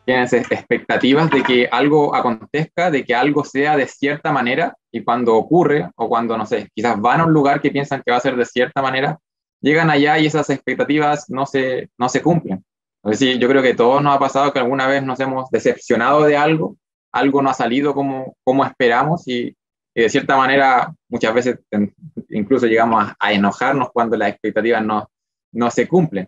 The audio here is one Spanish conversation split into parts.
tienes expectativas de que algo acontezca, de que algo sea de cierta manera, y cuando ocurre, o cuando, no sé, quizás van a un lugar que piensan que va a ser de cierta manera, llegan allá y esas expectativas no se cumplen. Es decir, yo creo que a todos nos ha pasado que alguna vez nos hemos decepcionado de algo, algo no ha salido como esperamos, y de cierta manera muchas veces incluso llegamos a enojarnos cuando las expectativas no se cumplen.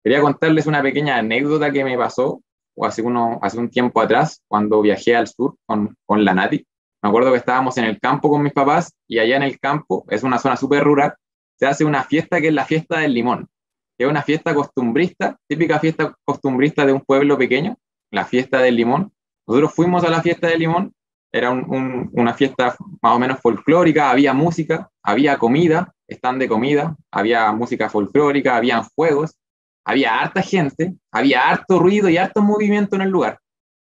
Quería contarles una pequeña anécdota que me pasó o hace un tiempo atrás, cuando viajé al sur con la Nati. Me acuerdo que estábamos en el campo con mis papás, y allá en el campo, es una zona súper rural, se hace una fiesta que es la fiesta del limón, que es una fiesta costumbrista, típica fiesta costumbrista de un pueblo pequeño, la fiesta del limón. Nosotros fuimos a la fiesta del limón, era una fiesta más o menos folclórica, había música, había comida, stand de comida, había música folclórica, habían juegos, había harta gente, había harto ruido y harto movimiento en el lugar.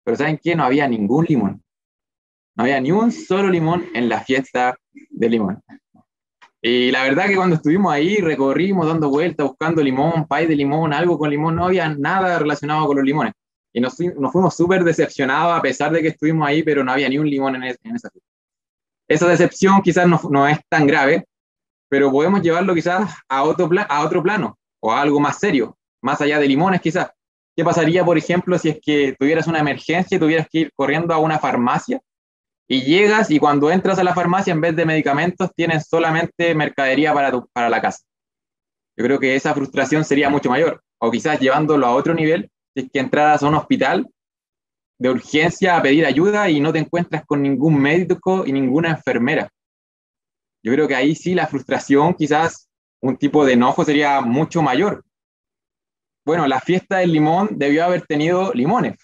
Pero ¿saben qué? No había ningún limón. No había ni un solo limón en la fiesta de limón. Y la verdad que cuando estuvimos ahí, recorrimos dando vueltas, buscando limón, pay de limón, algo con limón, no había nada relacionado con los limones. Y nos fuimos súper decepcionados a pesar de que estuvimos ahí, pero no había ni un limón en esa fiesta. Esa decepción quizás no es tan grave, pero podemos llevarlo quizás a otro plano, o a algo más serio, más allá de limones quizás. ¿Qué pasaría, por ejemplo, si es que tuvieras una emergencia y tuvieras que ir corriendo a una farmacia, y llegas y cuando entras a la farmacia, en vez de medicamentos, tienes solamente mercadería para la casa? Yo creo que esa frustración sería mucho mayor. O quizás llevándolo a otro nivel, si es que entraras a un hospital de urgencia a pedir ayuda y no te encuentras con ningún médico y ninguna enfermera. Yo creo que ahí sí la frustración, quizás un tipo de enojo sería mucho mayor. Bueno, la fiesta del limón debió haber tenido limones.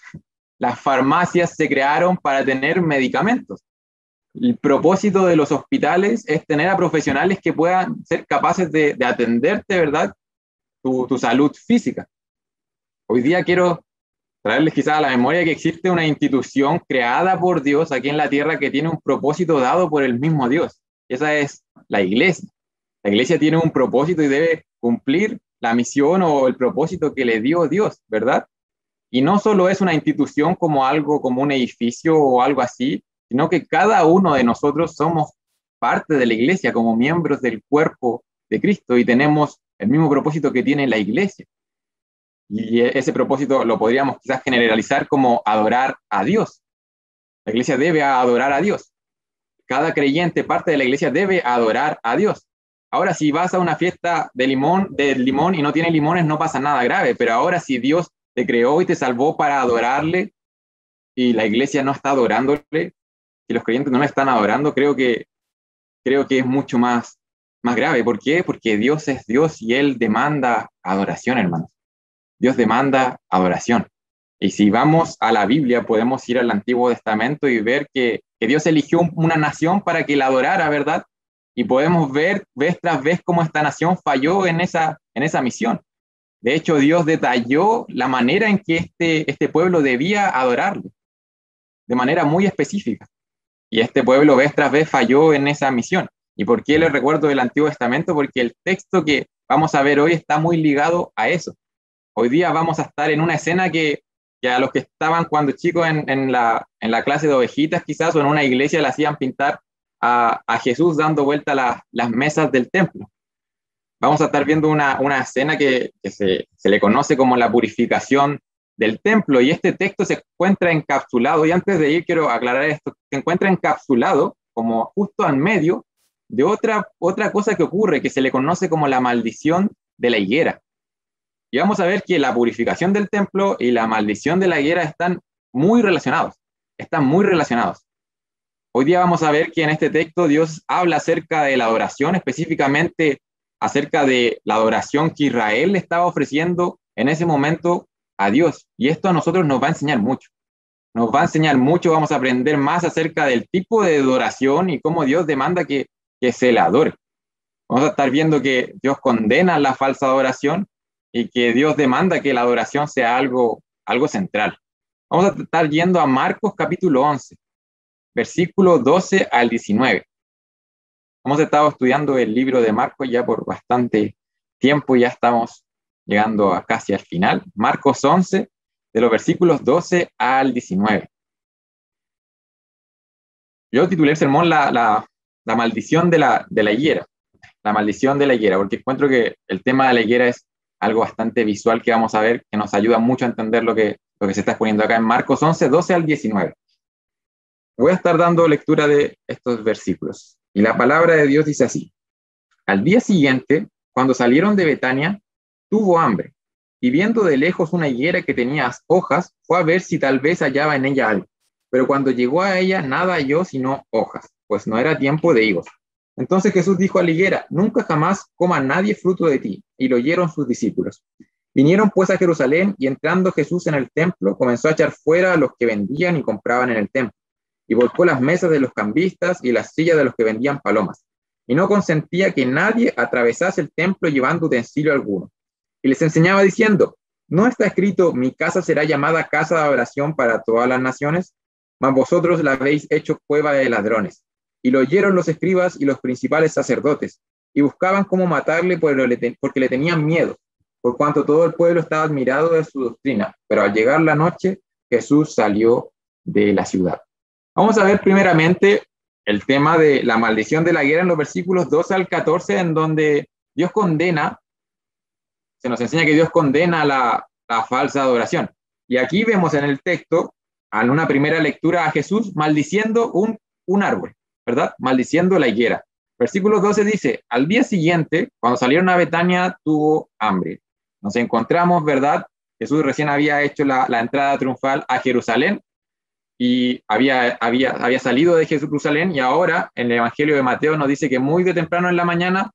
Las farmacias se crearon para tener medicamentos. El propósito de los hospitales es tener a profesionales que puedan ser capaces de atenderte, ¿verdad? Tu salud física. Hoy día quiero traerles quizás a la memoria que existe una institución creada por Dios aquí en la tierra que tiene un propósito dado por el mismo Dios. Esa es la iglesia. La iglesia tiene un propósito y debe cumplir la misión o el propósito que le dio Dios, ¿verdad? Y no solo es una institución como algo, como un edificio o algo así, sino que cada uno de nosotros somos parte de la iglesia como miembros del cuerpo de Cristo y tenemos el mismo propósito que tiene la iglesia. Y ese propósito lo podríamos quizás generalizar como adorar a Dios. La iglesia debe adorar a Dios. Cada creyente, parte de la iglesia, debe adorar a Dios. Ahora, si vas a una fiesta del limón y no tiene limones, no pasa nada grave, pero ahora si Dios te creó y te salvó para adorarle y la iglesia no está adorándole, si los creyentes no le están adorando, creo que es mucho más grave. ¿Por qué? Porque Dios es Dios y Él demanda adoración, hermanos. Dios demanda adoración. Y si vamos a la Biblia, podemos ir al Antiguo Testamento y ver que Dios eligió una nación para que la adorara, ¿verdad? Y podemos ver vez tras vez cómo esta nación falló en esa misión. De hecho, Dios detalló la manera en que este pueblo debía adorarle, de manera muy específica. Y este pueblo vez tras vez falló en esa misión. ¿Y por qué les recuerdo del Antiguo Testamento? Porque el texto que vamos a ver hoy está muy ligado a eso. Hoy día vamos a estar en una escena que a los que estaban cuando chicos en la clase de ovejitas quizás, o en una iglesia, le hacían pintar a Jesús dando vuelta las mesas del templo. Vamos a estar viendo una escena que se le conoce como la purificación del templo, y este texto se encuentra encapsulado, y antes de ir quiero aclarar esto, se encuentra encapsulado como justo al medio de otra cosa que ocurre, que se le conoce como la maldición de la higuera. Y vamos a ver que la purificación del templo y la maldición de la higuera están muy relacionados, Hoy día vamos a ver que en este texto Dios habla acerca de la adoración, específicamente acerca de la adoración que Israel le estaba ofreciendo en ese momento a Dios. Y esto a nosotros nos va a enseñar mucho. Nos va a enseñar mucho, vamos a aprender más acerca del tipo de adoración y cómo Dios demanda que se le adore. Vamos a estar viendo que Dios condena la falsa adoración y que Dios demanda que la adoración sea algo central. Vamos a estar yendo a Marcos capítulo 11, versículo 12 al 19. Hemos estado estudiando el libro de Marcos ya por bastante tiempo, ya estamos llegando a casi al final. Marcos 11, de los versículos 12 al 19. Yo titulé el sermón la maldición de la higuera, la maldición de la higuera, porque encuentro que el tema de la higuera es algo bastante visual que vamos a ver, que nos ayuda mucho a entender lo que se está exponiendo acá en Marcos 11, 12 al 19. Voy a estar dando lectura de estos versículos. Y la palabra de Dios dice así: al día siguiente, cuando salieron de Betania, tuvo hambre, y viendo de lejos una higuera que tenía hojas, fue a ver si tal vez hallaba en ella algo. Pero cuando llegó a ella, nada halló sino hojas, pues no era tiempo de higos. Entonces Jesús dijo a la higuera: nunca jamás coma nadie fruto de ti. Y lo oyeron sus discípulos. Vinieron pues a Jerusalén, y entrando Jesús en el templo, comenzó a echar fuera a los que vendían y compraban en el templo, y volcó las mesas de los cambistas y las sillas de los que vendían palomas. Y no consentía que nadie atravesase el templo llevando utensilio alguno. Y les enseñaba diciendo: ¿no está escrito, mi casa será llamada casa de oración para todas las naciones? Mas vosotros la habéis hecho cueva de ladrones. Y lo oyeron los escribas y los principales sacerdotes, y buscaban cómo matarle porque le tenían miedo, por cuanto todo el pueblo estaba admirado de su doctrina. Pero al llegar la noche, Jesús salió de la ciudad. Vamos a ver primeramente el tema de la maldición de la higuera en los versículos 12 al 14, en donde Dios condena, se nos enseña que Dios condena la falsa adoración. Y aquí vemos en el texto, en una primera lectura, a Jesús maldiciendo un árbol, ¿verdad? Maldiciendo la higuera. Versículo 12 dice: al día siguiente, cuando salieron a Betania, tuvo hambre. Nos encontramos, ¿verdad? Jesús recién había hecho la entrada triunfal a Jerusalén, y había salido de Jerusalén, y ahora en el Evangelio de Mateo nos dice que muy de temprano en la mañana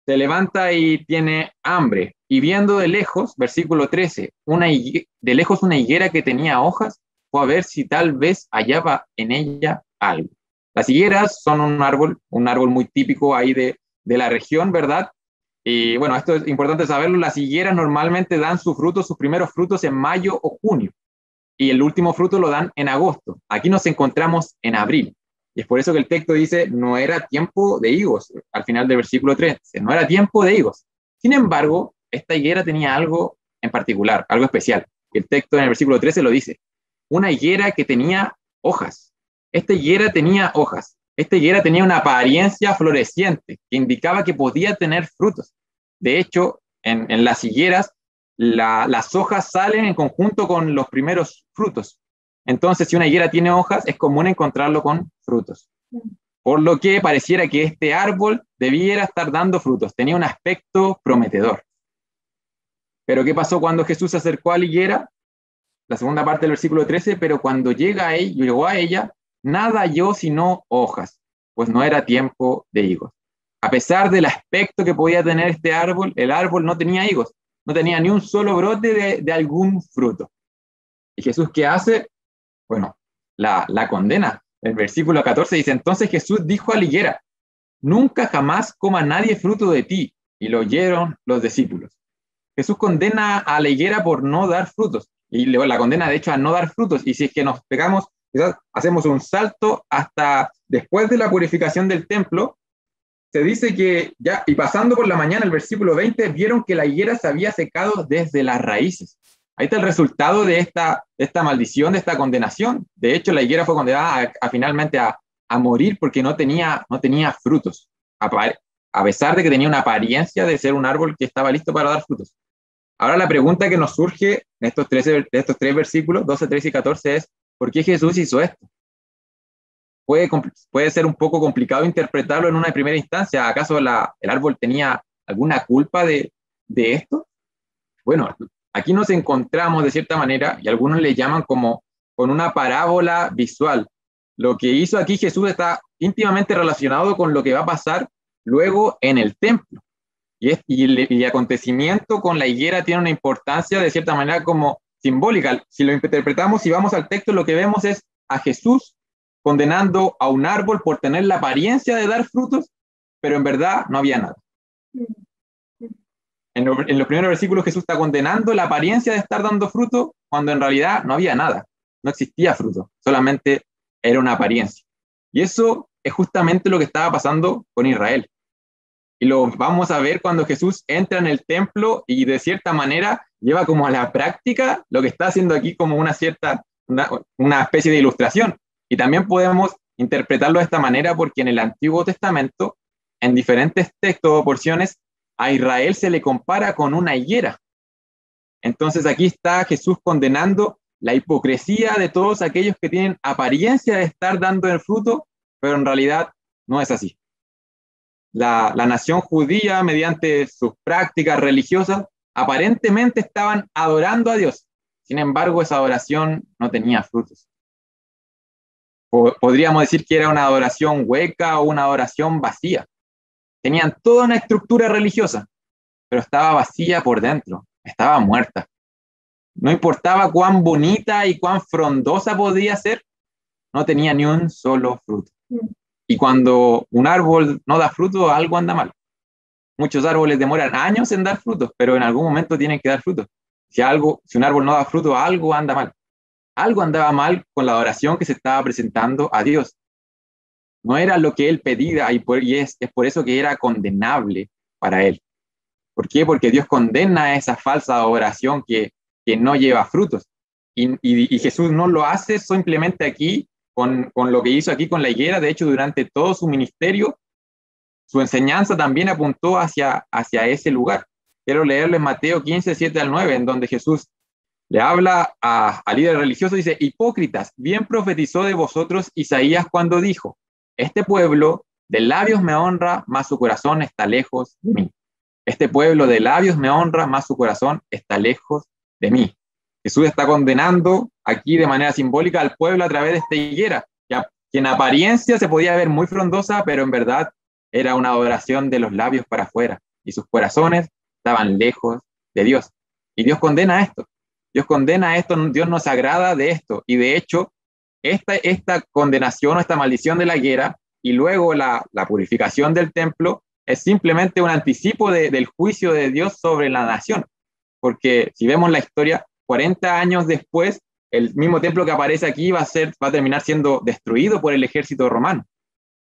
se levanta y tiene hambre. Y viendo de lejos, versículo 13, de lejos una higuera que tenía hojas, fue a ver si tal vez hallaba en ella algo. Las higueras son un árbol muy típico ahí de la región, ¿verdad? Y bueno, esto es importante saberlo: las higueras normalmente dan sus primeros frutos en mayo o junio, y el último fruto lo dan en agosto. Aquí nos encontramos en abril. Y es por eso que el texto dice: no era tiempo de higos, al final del versículo 13, no era tiempo de higos. Sin embargo, esta higuera tenía algo en particular, algo especial. Y el texto en el versículo 13 lo dice: una higuera que tenía hojas. Esta higuera tenía hojas. Esta higuera tenía una apariencia floreciente, que indicaba que podía tener frutos. De hecho, en las higueras, las hojas salen en conjunto con los primeros frutos. Entonces, si una higuera tiene hojas, es común encontrarlo con frutos. Por lo que pareciera que este árbol debiera estar dando frutos. Tenía un aspecto prometedor. Pero ¿qué pasó cuando Jesús se acercó a la higuera? La segunda parte del versículo 13: pero cuando llegó a ella, nada halló sino hojas, pues no era tiempo de higos. A pesar del aspecto que podía tener este árbol, el árbol no tenía higos, no tenía ni un solo brote de algún fruto. ¿Y Jesús qué hace? Bueno, la condena. El versículo 14 dice: entonces Jesús dijo a la higuera: nunca jamás coma nadie fruto de ti. Y lo oyeron los discípulos. Jesús condena a la higuera por no dar frutos, y la condena de hecho a no dar frutos. Y si es que nos pegamos, quizás hacemos un salto hasta después de la purificación del templo, se dice que ya, y pasando por la mañana, el versículo 20, vieron que la higuera se había secado desde las raíces. Ahí está el resultado de esta maldición, de esta condenación. De hecho, la higuera fue condenada finalmente a morir porque no tenía frutos, a pesar de que tenía una apariencia de ser un árbol que estaba listo para dar frutos. Ahora la pregunta que nos surge en estos tres versículos, 12, 13 y 14, es: ¿por qué Jesús hizo esto? Puede ser un poco complicado interpretarlo en una primera instancia. ¿Acaso el árbol tenía alguna culpa de esto? Bueno, aquí nos encontramos de cierta manera, y algunos le llaman como con una parábola visual. Lo que hizo aquí Jesús está íntimamente relacionado con lo que va a pasar luego en el templo. Y el acontecimiento con la higuera tiene una importancia de cierta manera como simbólica. Si lo interpretamos y vamos al texto, lo que vemos es a Jesús condenando a un árbol por tener la apariencia de dar frutos, pero en verdad no había nada. En los primeros versículos Jesús está condenando la apariencia de estar dando fruto, cuando en realidad no había nada, no existía fruto, solamente era una apariencia. Y eso es justamente lo que estaba pasando con Israel. Y lo vamos a ver cuando Jesús entra en el templo y de cierta manera lleva como a la práctica lo que está haciendo aquí como una especie de ilustración. Y también podemos interpretarlo de esta manera porque en el Antiguo Testamento, en diferentes textos o porciones, a Israel se le compara con una higuera. Entonces aquí está Jesús condenando la hipocresía de todos aquellos que tienen apariencia de estar dando el fruto, pero en realidad no es así. La nación judía, mediante sus prácticas religiosas, aparentemente estaban adorando a Dios. Sin embargo, esa adoración no tenía frutos. Podríamos decir que era una adoración hueca o una adoración vacía. Tenían toda una estructura religiosa, pero estaba vacía por dentro, estaba muerta. No importaba cuán bonita y cuán frondosa podía ser, no tenía ni un solo fruto. Y cuando un árbol no da fruto, algo anda mal. Muchos árboles demoran años en dar frutos, pero en algún momento tienen que dar frutos. Si un árbol no da fruto, algo anda mal. Algo andaba mal con la adoración que se estaba presentando a Dios. No era lo que él pedía y es por eso que era condenable para él. ¿Por qué? Porque Dios condena esa falsa adoración que no lleva frutos. Y Jesús no lo hace simplemente aquí con lo que hizo aquí con la higuera. De hecho, durante todo su ministerio, su enseñanza también apuntó hacia ese lugar. Quiero leerles Mateo 15, 7 al 9, en donde Jesús le habla al líder religioso, dice: hipócritas, bien profetizó de vosotros Isaías cuando dijo: este pueblo de labios me honra, mas su corazón está lejos de mí. Este pueblo de labios me honra, mas su corazón está lejos de mí. Jesús está condenando aquí de manera simbólica al pueblo a través de esta higuera, que en apariencia se podía ver muy frondosa, pero en verdad era una adoración de los labios para afuera, y sus corazones estaban lejos de Dios. Y Dios condena esto. Dios condena esto, Dios nos agrada de esto. Y de hecho, esta condenación o esta maldición de la higuera y luego la purificación del templo es simplemente un anticipo del juicio de Dios sobre la nación. Porque si vemos la historia, 40 años después, el mismo templo que aparece aquí va a terminar siendo destruido por el ejército romano.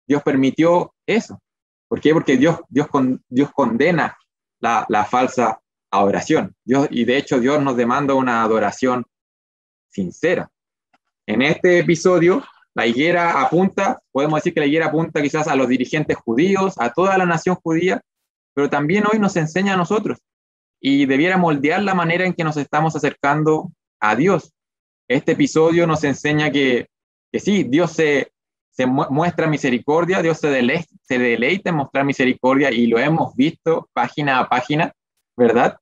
Dios permitió eso. ¿Por qué? Porque Dios condena la falsa adoración. Y de hecho Dios nos demanda una adoración sincera. En este episodio, podemos decir que la higuera apunta quizás a los dirigentes judíos, a toda la nación judía, pero también hoy nos enseña a nosotros y debiera moldear la manera en que nos estamos acercando a Dios. Este episodio nos enseña que sí, Dios se muestra misericordia, Dios se deleita en mostrar misericordia y lo hemos visto página a página, ¿verdad?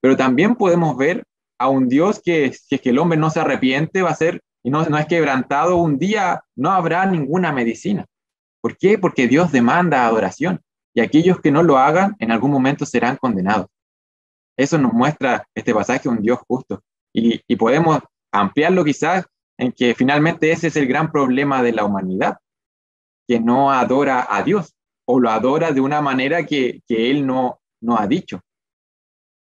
Pero también podemos ver a un Dios que, si es que el hombre no se arrepiente, va a ser, y no es quebrantado, un día no habrá ninguna medicina. ¿Por qué? Porque Dios demanda adoración y aquellos que no lo hagan en algún momento serán condenados. Eso nos muestra este pasaje, un Dios justo. Y podemos ampliarlo quizás en que finalmente ese es el gran problema de la humanidad, que no adora a Dios o lo adora de una manera que Él no ha dicho.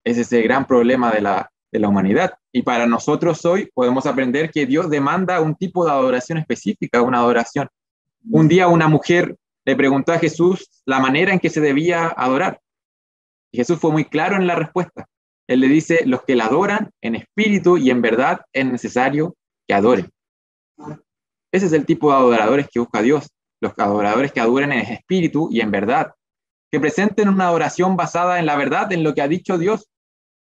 Ese es el gran problema de la humanidad. Y para nosotros hoy podemos aprender que Dios demanda un tipo de adoración específica, una adoración. Un día una mujer le preguntó a Jesús la manera en que se debía adorar. Y Jesús fue muy claro en la respuesta. Él le dice: los que la adoran en espíritu y en verdad es necesario que adoren. Ese es el tipo de adoradores que busca Dios. Los adoradores que adoren en espíritu y en verdad. Que presenten una adoración basada en la verdad, en lo que ha dicho Dios,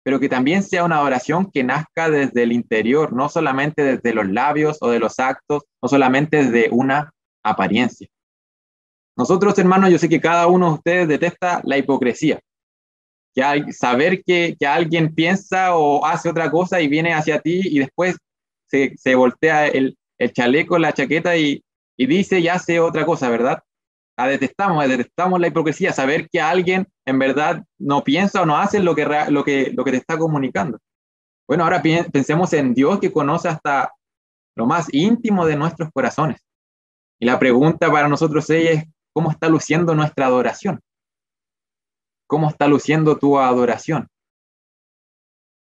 pero que también sea una adoración que nazca desde el interior, no solamente desde los labios o de los actos, no solamente desde una apariencia. Nosotros, hermanos, yo sé que cada uno de ustedes detesta la hipocresía. Saber que alguien piensa o hace otra cosa y viene hacia ti y después se voltea el chaleco, la chaqueta y dice y hace otra cosa, ¿verdad? Detestamos la hipocresía, saber que alguien en verdad no piensa o no hace lo que te está comunicando. Bueno, ahora pensemos en Dios, que conoce hasta lo más íntimo de nuestros corazones. Y la pregunta para nosotros es: ¿cómo está luciendo nuestra adoración? ¿Cómo está luciendo tu adoración?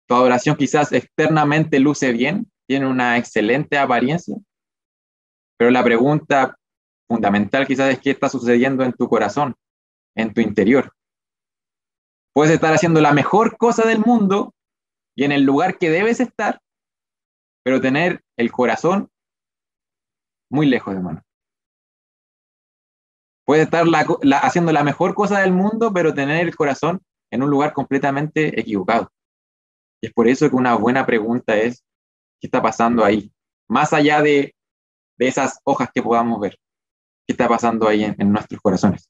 Tu adoración quizás externamente luce bien, tiene una excelente apariencia, pero la pregunta fundamental quizás es: ¿qué está sucediendo en tu corazón, en tu interior? Puedes estar haciendo la mejor cosa del mundo y en el lugar que debes estar, pero tener el corazón muy lejos, hermano. Puedes estar haciendo la mejor cosa del mundo, pero tener el corazón en un lugar completamente equivocado. Y es por eso que una buena pregunta es, ¿qué está pasando ahí? Más allá de esas hojas que podamos ver, ¿qué está pasando ahí en nuestros corazones?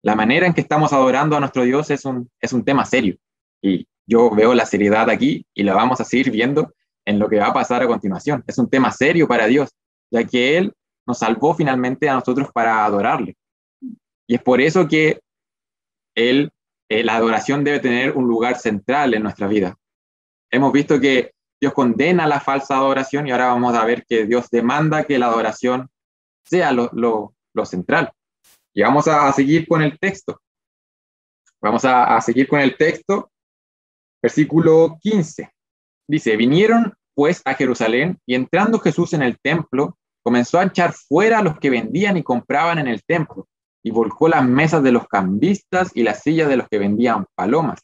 La manera en que estamos adorando a nuestro Dios es un tema serio. Y yo veo la seriedad aquí y la vamos a seguir viendo en lo que va a pasar a continuación. Es un tema serio para Dios, ya que Él nos salvó finalmente a nosotros para adorarle. Y es por eso que la adoración debe tener un lugar central en nuestra vida. Hemos visto que Dios condena la falsa adoración y ahora vamos a ver que Dios demanda que la adoración sea lo central. Y vamos a seguir con el texto. Vamos a seguir con el texto. Versículo 15. Dice, vinieron pues a Jerusalén y entrando Jesús en el templo, comenzó a echar fuera a los que vendían y compraban en el templo y volcó las mesas de los cambistas y las sillas de los que vendían palomas.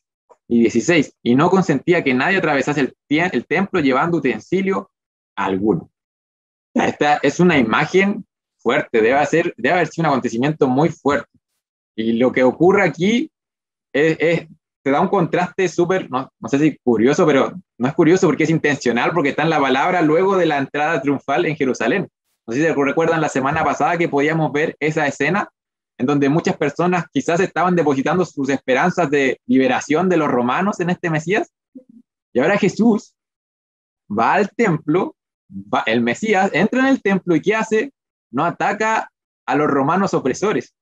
Y 16, y no consentía que nadie atravesase el templo llevando utensilio alguno. Esta es una imagen fuerte, debe haber sido un acontecimiento muy fuerte. Y lo que ocurre aquí te da un contraste súper, no sé si curioso, pero no es curioso porque es intencional, porque está en la palabra luego de la entrada triunfal en Jerusalén. No sé si recuerdan la semana pasada que podíamos ver esa escena en donde muchas personas quizás estaban depositando sus esperanzas de liberación de los romanos en este Mesías. Y ahora Jesús va al templo, el Mesías entra en el templo y ¿qué hace? No ataca a los romanos opresores.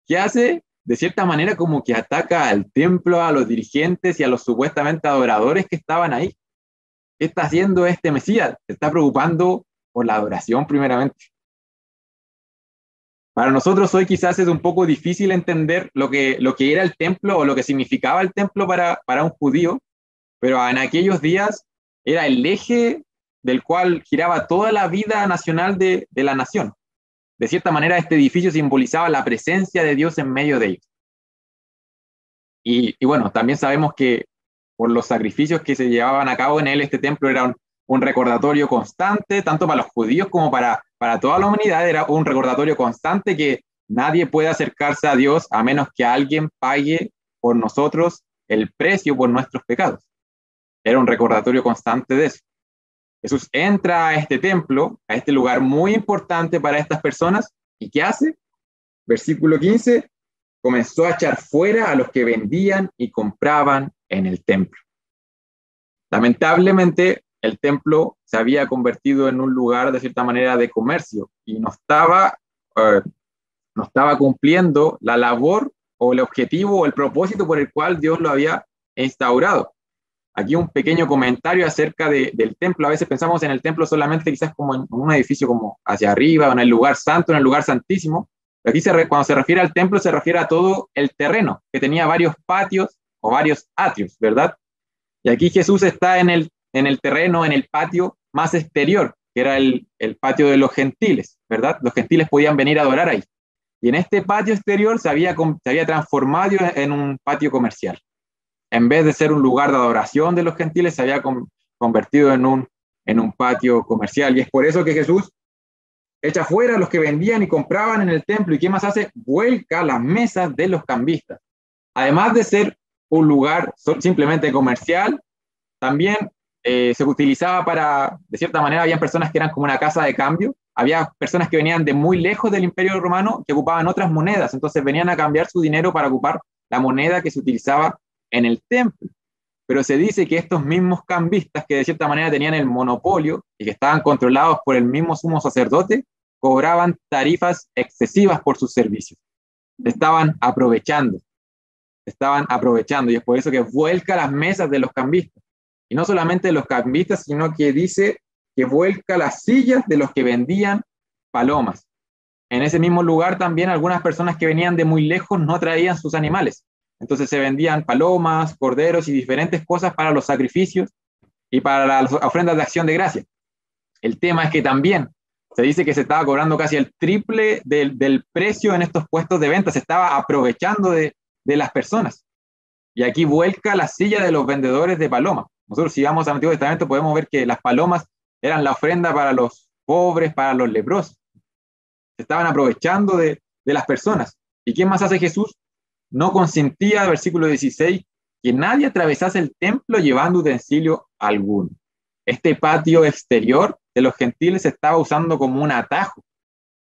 ¿Qué hace? De cierta manera como que ataca al templo, a los dirigentes y a los supuestamente adoradores que estaban ahí. ¿Qué está haciendo este Mesías? Se está preocupando por la adoración primeramente. Para nosotros hoy quizás es un poco difícil entender lo que era el templo o lo que significaba el templo para un judío, pero en aquellos días era el eje del cual giraba toda la vida nacional de la nación. De cierta manera, este edificio simbolizaba la presencia de Dios en medio de ellos. Y bueno, también sabemos que por los sacrificios que se llevaban a cabo en él, este templo era un recordatorio constante, tanto para los judíos como para toda la humanidad, era un recordatorio constante que nadie puede acercarse a Dios a menos que alguien pague por nosotros el precio por nuestros pecados. Era un recordatorio constante de eso. Jesús entra a este templo, a este lugar muy importante para estas personas, ¿y qué hace? Versículo 15, comenzó a echar fuera a los que vendían y compraban en el templo. Lamentablemente, el templo se había convertido en un lugar, de cierta manera, de comercio y no estaba cumpliendo la labor o el objetivo o el propósito por el cual Dios lo había instaurado. Aquí un pequeño comentario acerca del templo. A veces pensamos en el templo solamente quizás como en un edificio como hacia arriba, en el lugar santo, en el lugar santísimo. Pero aquí cuando se refiere al templo se refiere a todo el terreno, que tenía varios patios o varios atrios, ¿verdad? Y aquí Jesús está en el terreno, en el patio más exterior, que era el patio de los gentiles, ¿verdad? Los gentiles podían venir a adorar ahí. Y en este patio exterior se había transformado en un patio comercial. En vez de ser un lugar de adoración de los gentiles, se había convertido en un patio comercial. Y es por eso que Jesús echa fuera a los que vendían y compraban en el templo. ¿Y qué más hace? Vuelca las mesas de los cambistas. Además de ser un lugar simplemente comercial, también se utilizaba de cierta manera, había personas que eran como una casa de cambio, había personas que venían de muy lejos del Imperio Romano que ocupaban otras monedas, entonces venían a cambiar su dinero para ocupar la moneda que se utilizaba en el templo. Pero se dice que estos mismos cambistas, que de cierta manera tenían el monopolio y que estaban controlados por el mismo sumo sacerdote, cobraban tarifas excesivas por sus servicios. Estaban aprovechando, y es por eso que vuelca las mesas de los cambistas. Y no solamente de los cambistas, sino que dice que vuelca las sillas de los que vendían palomas. En ese mismo lugar también algunas personas que venían de muy lejos no traían sus animales. Entonces se vendían palomas, corderos y diferentes cosas para los sacrificios y para las ofrendas de acción de gracia. El tema es que también se dice que se estaba cobrando casi el triple del precio en estos puestos de venta. Se estaba aprovechando de las personas. Y aquí vuelca la silla de los vendedores de palomas. Nosotros si vamos al Antiguo Testamento podemos ver que las palomas eran la ofrenda para los pobres, para los leprosos. Se estaban aprovechando de las personas. ¿Y qué más hace Jesús? No consentía, versículo 16, que nadie atravesase el templo llevando utensilio alguno. Este patio exterior de los gentiles se estaba usando como un atajo.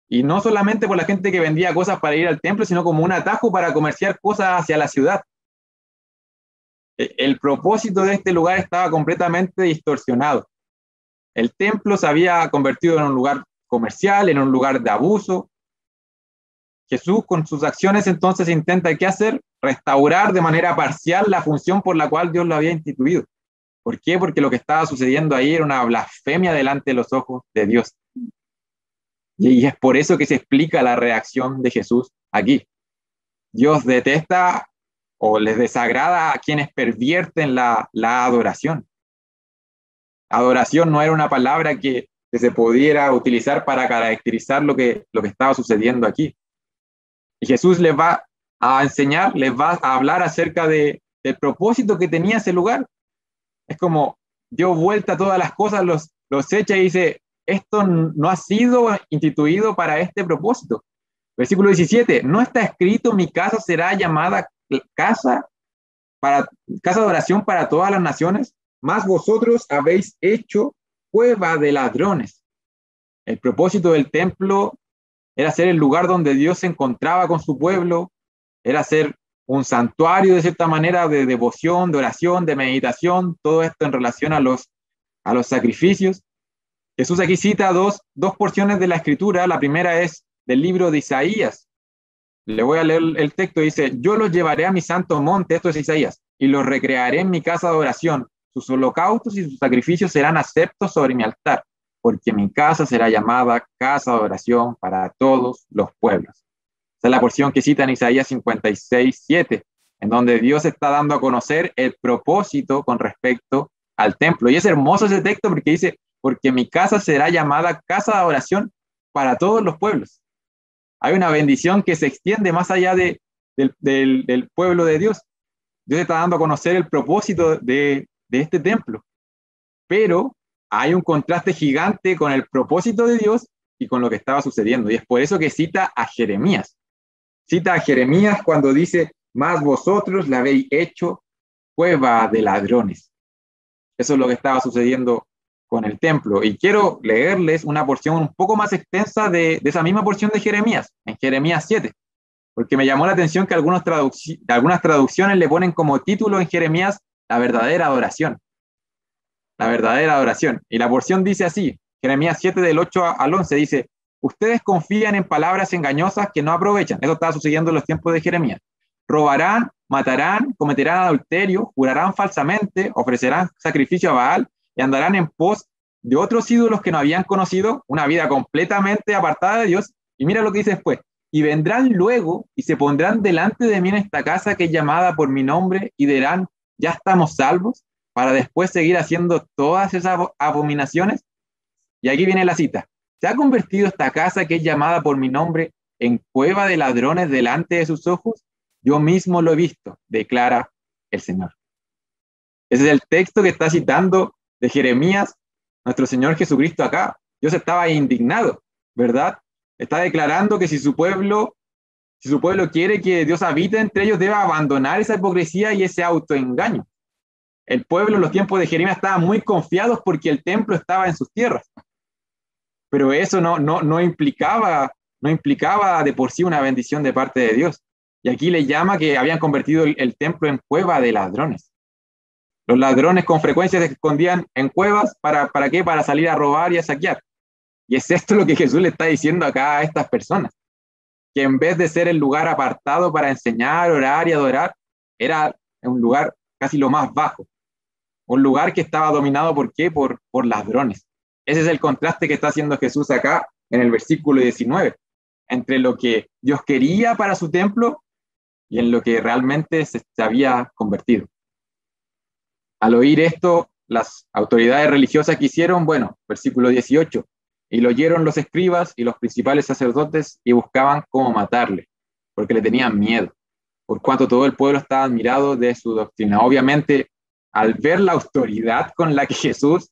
Y no solamente por la gente que vendía cosas para ir al templo, sino como un atajo para comerciar cosas hacia la ciudad. El propósito de este lugar estaba completamente distorsionado. El templo se había convertido en un lugar comercial, en un lugar de abuso. Jesús con sus acciones entonces intenta, ¿qué hacer? Restaurar de manera parcial la función por la cual Dios lo había instituido. ¿Por qué? Porque lo que estaba sucediendo ahí era una blasfemia delante de los ojos de Dios. Y es por eso que se explica la reacción de Jesús aquí. Dios detesta o les desagrada a quienes pervierten la adoración. Adoración no era una palabra que se pudiera utilizar para caracterizar lo que estaba sucediendo aquí. Y Jesús les va a enseñar, les va a hablar acerca del propósito que tenía ese lugar. Es como dio vuelta a todas las cosas, los echa y dice, esto no ha sido instituido para este propósito. Versículo 17, no está escrito, mi casa será llamada casa de oración para todas las naciones, mas vosotros habéis hecho cueva de ladrones. El propósito del templo era ser el lugar donde Dios se encontraba con su pueblo, era ser un santuario de cierta manera de devoción, de oración, de meditación, todo esto en relación a los sacrificios. Jesús aquí cita dos porciones de la escritura. La primera es del libro de Isaías. Le voy a leer el texto, dice, yo los llevaré a mi santo monte, esto es Isaías, y los recrearé en mi casa de oración. Sus holocaustos y sus sacrificios serán aceptos sobre mi altar, porque mi casa será llamada casa de oración para todos los pueblos. Esa es la porción que cita en Isaías 56:7, en donde Dios está dando a conocer el propósito con respecto al templo. Y es hermoso ese texto porque dice, porque mi casa será llamada casa de oración para todos los pueblos. Hay una bendición que se extiende más allá del pueblo de Dios. Dios está dando a conocer el propósito de este templo. Pero hay un contraste gigante con el propósito de Dios y con lo que estaba sucediendo. Y es por eso que cita a Jeremías. Cita a Jeremías cuando dice, mas vosotros la habéis hecho cueva de ladrones. Eso es lo que estaba sucediendo con el templo. Y quiero leerles una porción un poco más extensa de esa misma porción de Jeremías, en Jeremías 7, porque me llamó la atención que algunas traducciones le ponen como título en Jeremías la verdadera adoración. La verdadera adoración. Y la porción dice así, Jeremías 7 del 8 al 11 dice, ustedes confían en palabras engañosas que no aprovechan. Eso estaba sucediendo en los tiempos de Jeremías. Robarán, matarán, cometerán adulterio, jurarán falsamente, ofrecerán sacrificio a Baal y andarán en pos de otros ídolos que no habían conocido, una vida completamente apartada de Dios. Y mira lo que dice después. Y vendrán luego y se pondrán delante de mí en esta casa que es llamada por mi nombre y dirán, ya estamos salvos, para después seguir haciendo todas esas abominaciones. Y aquí viene la cita. ¿Se ha convertido esta casa que es llamada por mi nombre en cueva de ladrones delante de sus ojos? Yo mismo lo he visto, declara el Señor. Ese es el texto que está citando de Jeremías, nuestro Señor Jesucristo acá. Dios estaba indignado, ¿verdad? Está declarando que si su pueblo quiere que Dios habite entre ellos, debe abandonar esa hipocresía y ese autoengaño. El pueblo en los tiempos de Jeremías estaba muy confiados porque el templo estaba en sus tierras. Pero eso no implicaba de por sí una bendición de parte de Dios. Y aquí le llama que habían convertido el templo en cueva de ladrones. Los ladrones con frecuencia se escondían en cuevas, ¿para qué? Para salir a robar y a saquear. Y es esto lo que Jesús le está diciendo acá a estas personas, que en vez de ser el lugar apartado para enseñar, orar y adorar, era un lugar casi lo más bajo, un lugar que estaba dominado ¿por qué? Por ladrones. Ese es el contraste que está haciendo Jesús acá en el versículo 19, entre lo que Dios quería para su templo y en lo que realmente se había convertido. Al oír esto, las autoridades religiosas que hicieron, bueno, versículo 18, y lo oyeron los escribas y los principales sacerdotes y buscaban cómo matarle, porque le tenían miedo, por cuanto todo el pueblo estaba admirado de su doctrina. Obviamente, al ver la autoridad con la que Jesús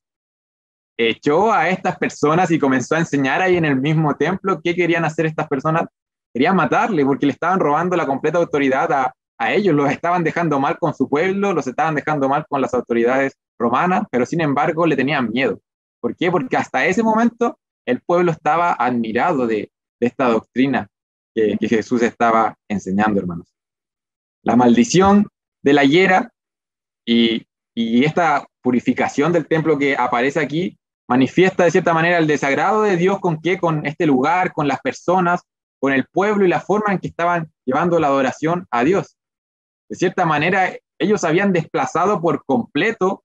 echó a estas personas y comenzó a enseñar ahí en el mismo templo, ¿qué querían hacer estas personas? Querían matarle porque le estaban robando la completa autoridad a ellos, los estaban dejando mal con su pueblo, los estaban dejando mal con las autoridades romanas, pero sin embargo le tenían miedo. ¿Por qué? Porque hasta ese momento el pueblo estaba admirado de esta doctrina que Jesús estaba enseñando, hermanos. La maldición de la higuera y esta purificación del templo que aparece aquí manifiesta de cierta manera el desagrado de Dios con qué, con este lugar, con las personas, con el pueblo y la forma en que estaban llevando la adoración a Dios. De cierta manera, ellos habían desplazado por completo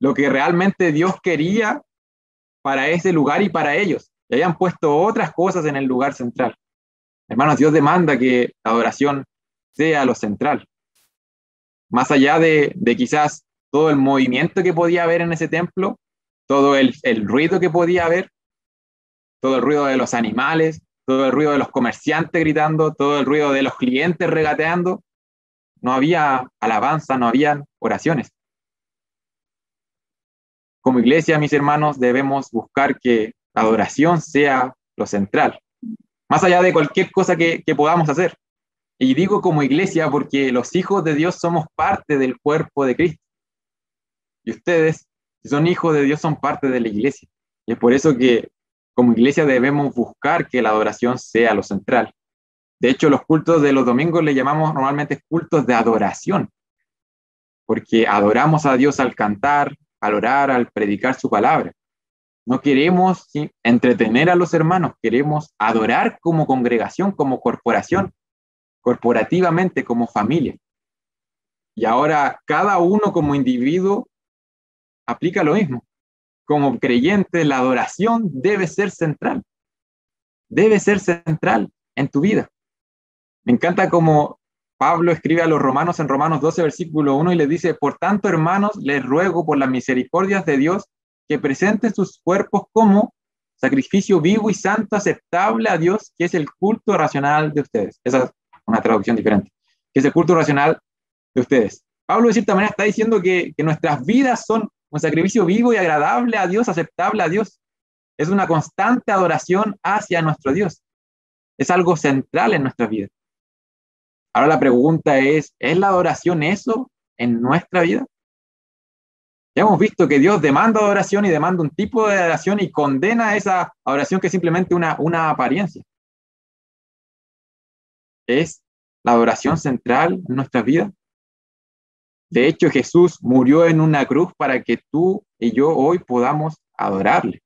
lo que realmente Dios quería para ese lugar y para ellos. Y habían puesto otras cosas en el lugar central. Hermanos, Dios demanda que la adoración sea lo central. Más allá de quizás todo el movimiento que podía haber en ese templo, todo el ruido que podía haber, todo el ruido de los animales, todo el ruido de los comerciantes gritando, todo el ruido de los clientes regateando, no había alabanza, no habían oraciones. Como iglesia, mis hermanos, debemos buscar que la adoración sea lo central, más allá de cualquier cosa que podamos hacer. Y digo como iglesia porque los hijos de Dios somos parte del cuerpo de Cristo. Y ustedes, si son hijos de Dios, son parte de la iglesia. Y es por eso que como iglesia debemos buscar que la adoración sea lo central. De hecho, los cultos de los domingos le llamamos normalmente cultos de adoración, porque adoramos a Dios al cantar, al orar, al predicar su palabra. No queremos entretener a los hermanos, queremos adorar como congregación, como corporación, corporativamente, como familia. Y ahora cada uno como individuo aplica lo mismo. Como creyente, la adoración debe ser central. Debe ser central en tu vida. Me encanta como Pablo escribe a los romanos en Romanos 12, versículo 1, y les dice: por tanto, hermanos, les ruego por las misericordias de Dios que presenten sus cuerpos como sacrificio vivo y santo, aceptable a Dios, que es el culto racional de ustedes. Esa es una traducción diferente. Que es el culto racional de ustedes. Pablo de cierta manera está diciendo que nuestras vidas son un sacrificio vivo y agradable a Dios, aceptable a Dios. Es una constante adoración hacia nuestro Dios. Es algo central en nuestra vida. Ahora la pregunta ¿es la adoración eso en nuestra vida? Ya hemos visto que Dios demanda adoración y demanda un tipo de adoración y condena esa adoración que es simplemente una apariencia. ¿Es la adoración central en nuestra vida? De hecho, Jesús murió en una cruz para que tú y yo hoy podamos adorarle.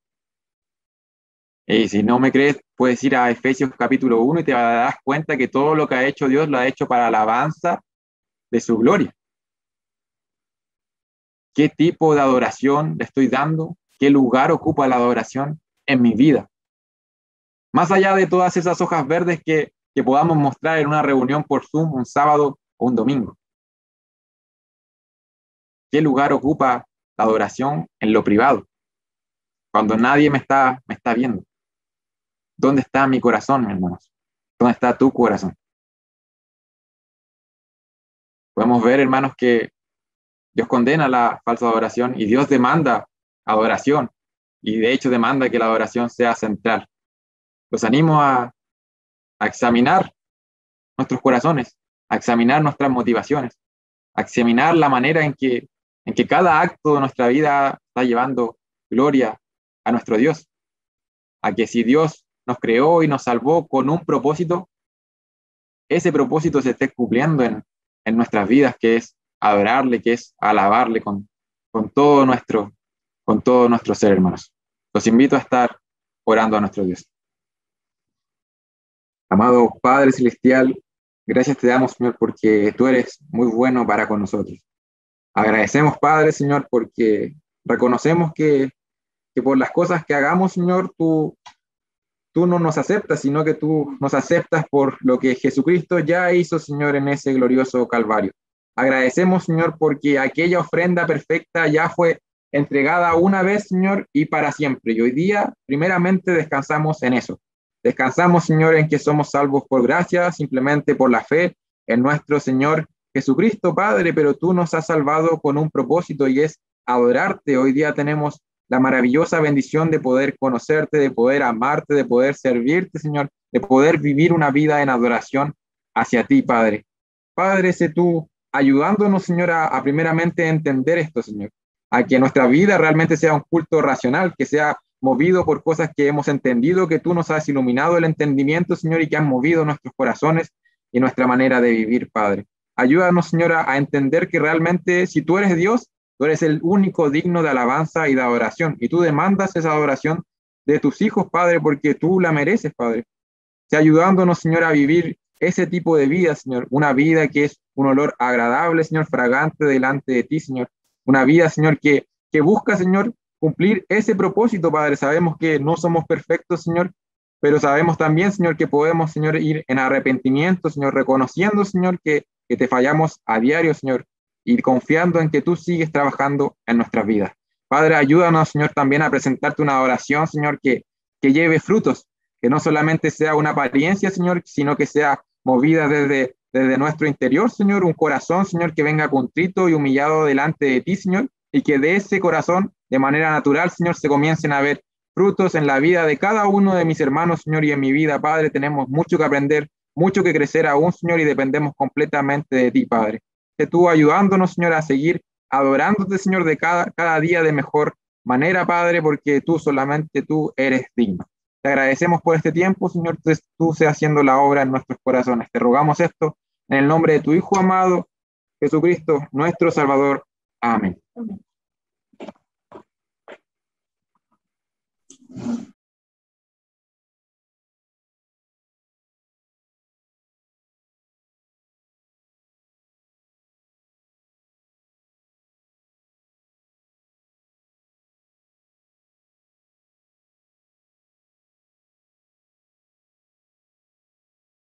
Y si no me crees, puedes ir a Efesios capítulo 1 y te darás cuenta que todo lo que ha hecho Dios lo ha hecho para la alabanza de su gloria. ¿Qué tipo de adoración le estoy dando? ¿Qué lugar ocupa la adoración en mi vida? Más allá de todas esas hojas verdes que podamos mostrar en una reunión por Zoom un sábado o un domingo. ¿Qué lugar ocupa la adoración en lo privado? Cuando nadie me está viendo. ¿Dónde está mi corazón, hermanos? ¿Dónde está tu corazón? Podemos ver, hermanos, que Dios condena la falsa adoración y Dios demanda adoración. Y de hecho demanda que la adoración sea central. Los animo a examinar nuestros corazones, a examinar nuestras motivaciones, a examinar la manera en que cada acto de nuestra vida está llevando gloria a nuestro Dios. A que si Dios nos creó y nos salvó con un propósito, ese propósito se esté cumpliendo en nuestras vidas, que es adorarle, que es alabarle con todo nuestro ser, hermanos. Los invito a estar orando a nuestro Dios. Amado Padre Celestial, gracias te damos, Señor, porque tú eres muy bueno para con nosotros. Agradecemos, Padre, Señor, porque reconocemos que por las cosas que hagamos, Señor, tú no nos aceptas, sino que tú nos aceptas por lo que Jesucristo ya hizo, Señor, en ese glorioso Calvario. Agradecemos, Señor, porque aquella ofrenda perfecta ya fue entregada una vez, Señor, y para siempre. Y hoy día, primeramente, descansamos en eso. Descansamos, Señor, en que somos salvos por gracia, simplemente por la fe en nuestro Señor Jesucristo, Padre, pero tú nos has salvado con un propósito y es adorarte. Hoy día tenemos la maravillosa bendición de poder conocerte, de poder amarte, de poder servirte, Señor, de poder vivir una vida en adoración hacia ti, Padre. Padre, sé tú ayudándonos, Señor, a primeramente entender esto, Señor, a que nuestra vida realmente sea un culto racional, que sea movido por cosas que hemos entendido, que tú nos has iluminado el entendimiento, Señor, y que han movido nuestros corazones y nuestra manera de vivir, Padre. Ayúdanos, Señor, a entender que realmente si tú eres Dios, tú eres el único digno de alabanza y de adoración, y tú demandas esa adoración de tus hijos, Padre, porque tú la mereces, Padre. Sea ayudándonos, Señor, a vivir ese tipo de vida, Señor, una vida que es un olor agradable, Señor, fragante delante de ti, Señor, una vida, Señor, que busca, Señor, cumplir ese propósito, Padre. Sabemos que no somos perfectos, Señor, pero sabemos también, Señor, que podemos, Señor, ir en arrepentimiento, Señor, reconociendo, Señor, que te fallamos a diario, Señor, y confiando en que tú sigues trabajando en nuestras vidas. Padre, ayúdanos, Señor, también a presentarte una oración, Señor, que lleve frutos, que no solamente sea una apariencia, Señor, sino que sea movida desde nuestro interior, Señor, un corazón, Señor, que venga contrito y humillado delante de ti, Señor, y que de ese corazón, de manera natural, Señor, se comiencen a ver frutos en la vida de cada uno de mis hermanos, Señor, y en mi vida, Padre. Tenemos mucho que aprender, mucho que crecer aún, Señor, y dependemos completamente de ti, Padre. Que tú ayudándonos, Señor, a seguir adorándote, Señor, de cada día de mejor manera, Padre, porque tú solamente tú eres digno. Te agradecemos por este tiempo, Señor, tú seas haciendo la obra en nuestros corazones. Te rogamos esto en el nombre de tu Hijo amado, Jesucristo, nuestro Salvador. Amén.